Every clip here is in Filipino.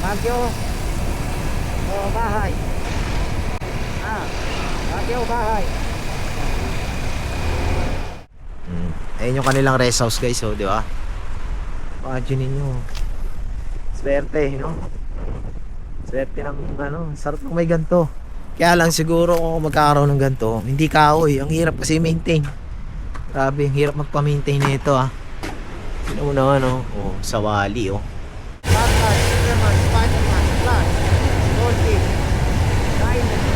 Baguio o bahay? Baguio o bahay? Ayun yung kanilang rest house guys, oh, di ba? Imagine ninyo. Swerte, no? Swerte ng sarap ng may ganto. Kaya lang siguro kung magkakaroon ng ganto, hindi kahoy. Ang hirap kasi maintain. Grabe, ang hirap magpa-maintain nito ah. Sino mo naman, oh? Oh, sawali, oh. Batman, Superman, Spider-Man, Flash, Goldie, Diamond.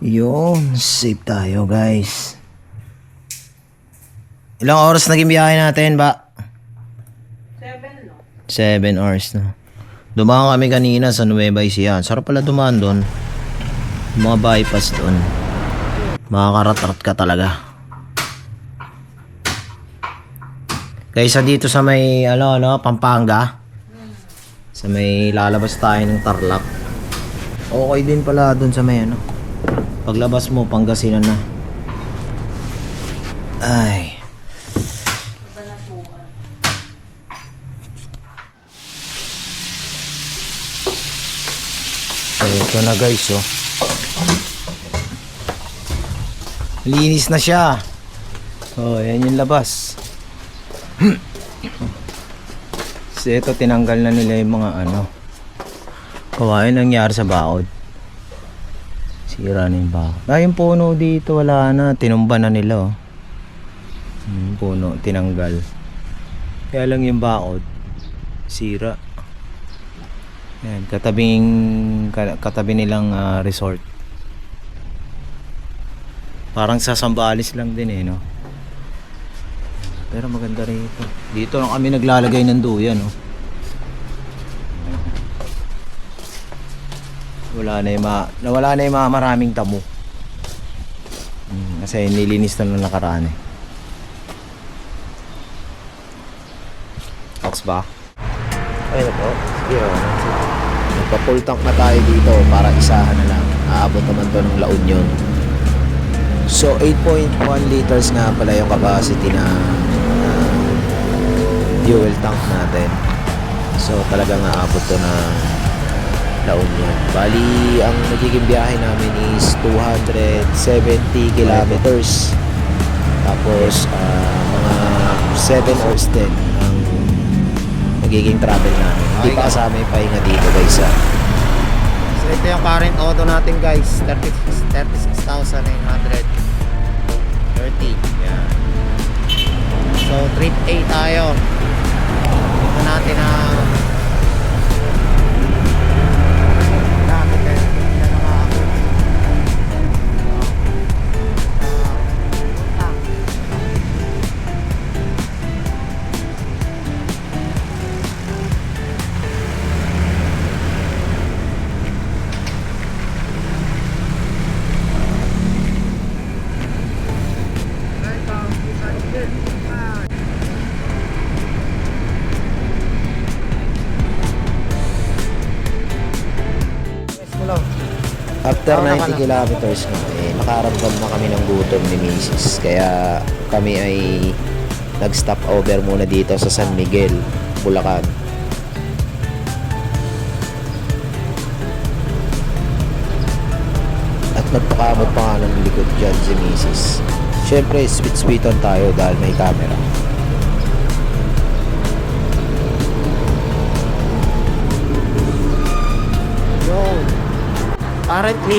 Yun, safe tayo guys. Ilang oras naging biyahe natin ba? 7, no? 7 hours na. Dumaan kami kanina sa Nueva Ecija. Sarap pala dumaan doon. Mga bypass doon. Makakarat-rat ka talaga. Kaysa dito sa may Pampanga. Sa may lalabas tayo ng Tarlac. Okay din pala doon sa may paglabas mo, Pangasinan na. Ay. Ito na guys, oh. Linis na siya. Oh, yan yung labas. Kasi ito, tinanggal na nila yung mga kawain nangyari sa bakod. Sira na yung bakod. Yung puno dito wala na, tinumba na nila, oh. Yung puno tinanggal. Kaya lang yung bakod sira. Yan, katabi nilang resort. Parang sa Sambales lang din no. Pero maganda rito. Dito lang kami naglalagay ng duyan, no. Nawala na yung mga maraming tamo. Kasi nilinis na nung nakaraan Ox ba? Ay na po. Magpa-full tank na tayo dito para isahan na lang. Aabot naman to ng La Union. So 8.1 liters nga pala yung capacity na fuel tank natin. So talagang aabot to ng La Union. Bali, ang magiging biyahe namin is 270 kilometers. Tapos mga 7 hours din ang magiging travel namin. Hindi pa kasama yung pahinga dito guys. So ito yung current auto natin guys, 36,930. Yan. So trip A tayo. Ito natin ang After Oo, 90 kilometers na, nakaramdam na kami ng gutom ni Mrs. Kaya kami ay nag-stop over muna dito sa San Miguel, Bulacan. At nagpakamot pa nga ng likod dyan si Mrs. Siyempre, sweet-sweeton tayo dahil may camera. Yun. Currently,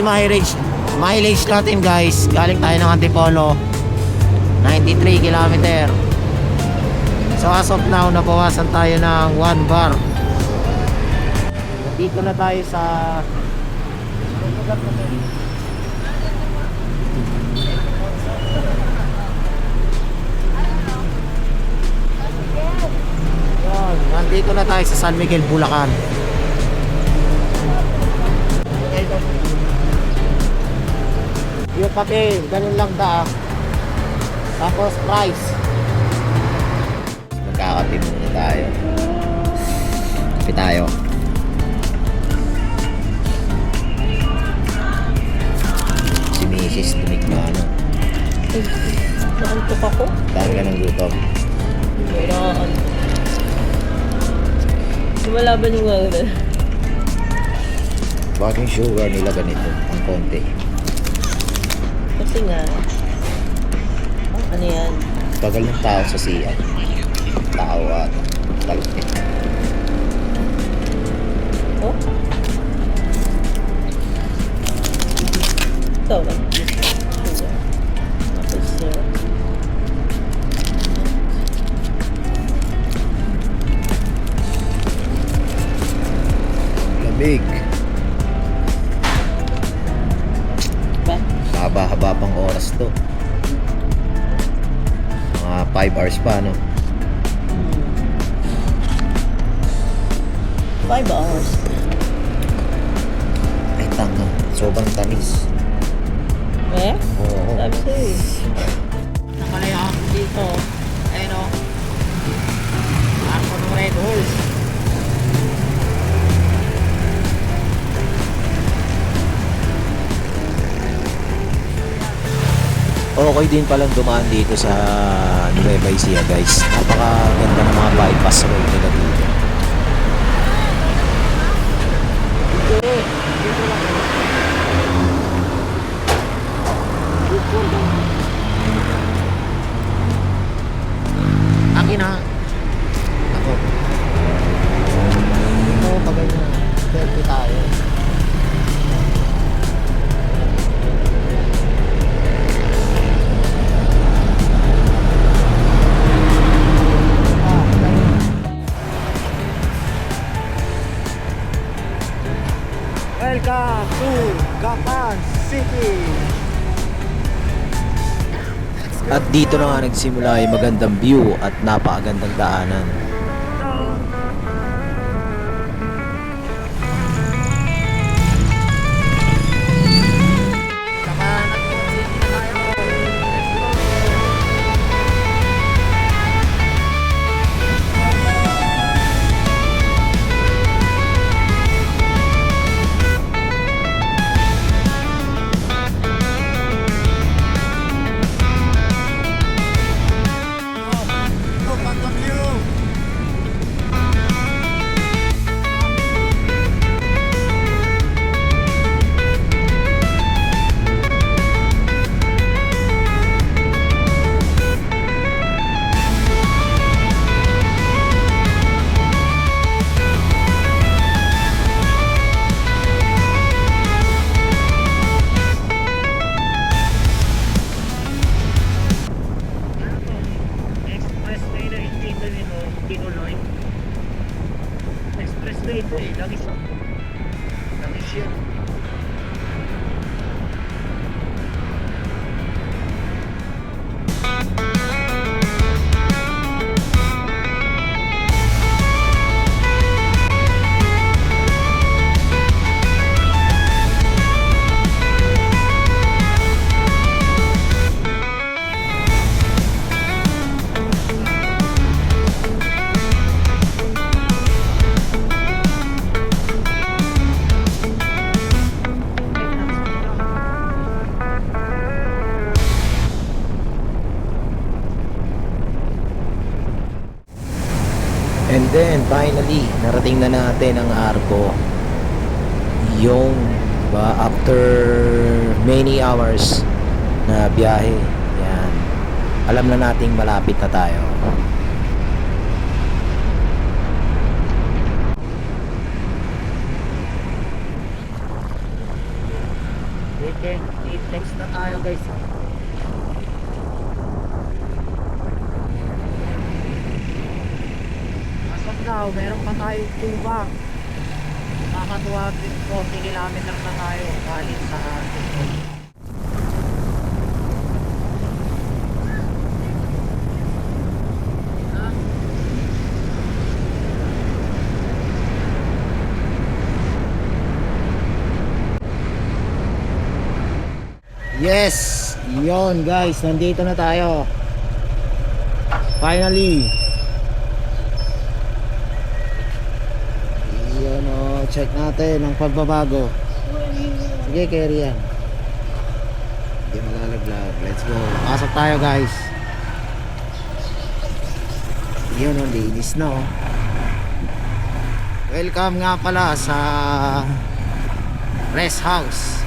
mileage natin guys. Galing tayo ng Antipolo. 93 kilometer. So as of now, nabawasan tayo ng 1 bar. Dito na tayo sa Yan, nandito na tayo sa San Miguel, Bulacan. Yung papel, ganun lang da. Tapos price. Magkakape muna tayo. Kape tayo. Si Mrs. Tumigmano. Naantok ako. Dahil ka ng gutom. Kailangan. Lumalaban yung mga Bakit yung sugar nila ganito? Ang konti. Kasi nga, ano yan? Tagal ng tao sa siya. Tao at talpit. Oh? Ito ba? Sugar. Maple syrup. Lamig. Ba? Haba-haba pang oras to. Mga 5 hours pa, no? 5 hours. Ay, tanga. Sobrang tamis. Eh? Oo. Sabi sa'yo eh. Nakalaya ako dito. Ayun o. Ako ng Red Horse. Okay din palang dumaan dito sa Nueva Ecija, guys. Napakaganda ng mga bypass road nila dito. Ang ina. Ako. Ito, pagay na. Selfie tayo. Welcome to Gapan City! At dito na nga nagsimula yung magandang view at napakagandang daanan. Finally, narating na natin ang Arco. Yung after many hours na biyahe. Yan. Alam na nating malapit na tayo. Next na tayo guys. As of now, meron pa tayo tubang. Nakakatuwa 40 kilometer na tayo galing sa Arco. Yes! Yon guys, nandito na tayo. Finally. Yun o, check natin ang pagbabago. Sige, carry yan. Hindi malalaglag. Let's go. Pasok tayo guys. Yun o, linis na o. Welcome nga pala sa rest house.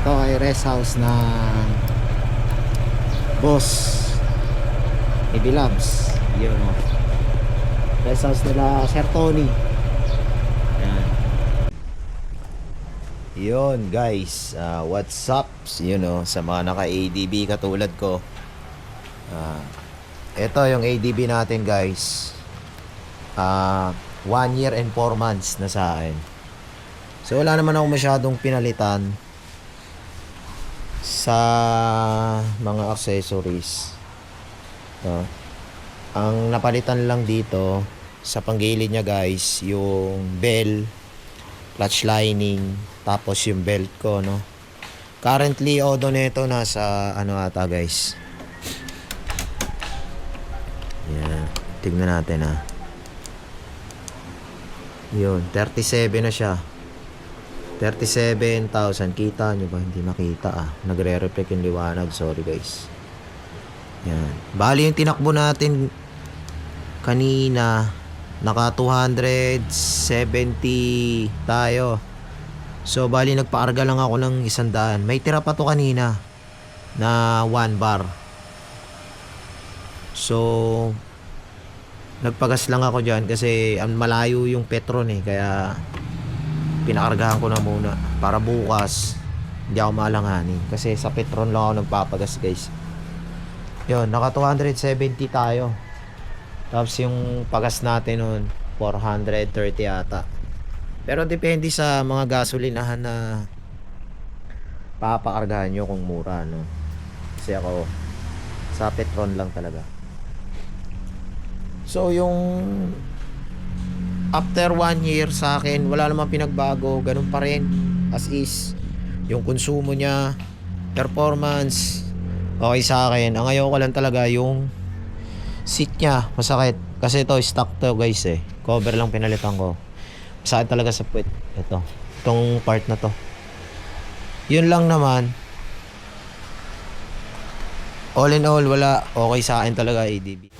Ito ay rest house ng boss Baby Labs. Yun o, rest house nila Sir Tony. Yan. Yun guys, what's up? Yun o, sa mga naka ADB katulad ko. Ito yung ADB natin guys. 1 year and 4 months na sa akin. So wala naman ako masyadong pinalitan sa mga accessories. Ang napalitan lang dito sa panggilid niya guys, yung bell, clutch lining, tapos yung belt ko, no. Currently odo nito nasa ano ata guys. Yan, tignan natin ha. Yun, 37 na siya. 37,000. Kita nyo ba? Hindi makita Nagre-reflect yung liwanag. Sorry guys. Yan. Bali yung tinakbo natin kanina, naka 270 tayo. So bali nagpaarga lang ako ng 100. May tira pa to kanina na 1 bar. So nagpagas lang ako dyan kasi malayo yung Petron kaya pinakargahan ko na muna para bukas hindi ako malanganin kasi sa Petron lang ako nagpapagas guys. Yun, naka 270 tayo, tapos yung pagas natin nun 430 ata, pero depende sa mga gasolinahan na papakargahan nyo kung mura, no? Kasi ako sa Petron lang talaga. So yung after 1 year sa akin, wala namang pinagbago. Ganun pa rin as is. Yung konsumo niya, performance, okay sa akin. Ang ayaw ko lang talaga yung seat niya, masakit. Kasi ito, stock to guys cover lang pinalitan ko. Masakit talaga sa puwet. Itong part na to. Yun lang naman. All in all, wala. Okay sa akin talaga ADB.